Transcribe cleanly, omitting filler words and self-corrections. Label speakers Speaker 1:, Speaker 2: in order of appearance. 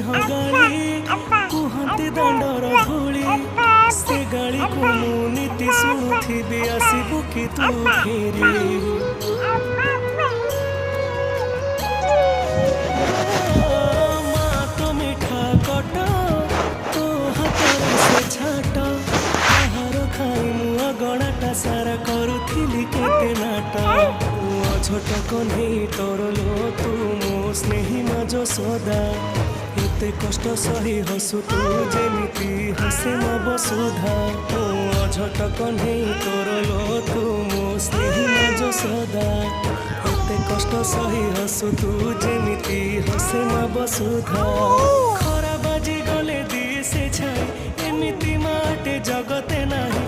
Speaker 1: स्नेह गाली कुहती दंडर धूली से गाली को मु नीति शुणुथी आसबु कि तू फेरी माँ तो मिठा कट तो हाथ से छाट आहार खाई मु अगणाटा सारा करुथिली केते नाट छोट कन्हई तोर लो तू मो स्नेही मज सदा एते कष्ट सही हसु तू जेमिति हसे म बसुधा छोट कन्हई तोर लो तू मो स्नेही मज सदा एते कष्ट सही हसु तू जेमिति हसे म बसुधा खरा बाजी गले दी से छाई एमिति माटे जगते नाही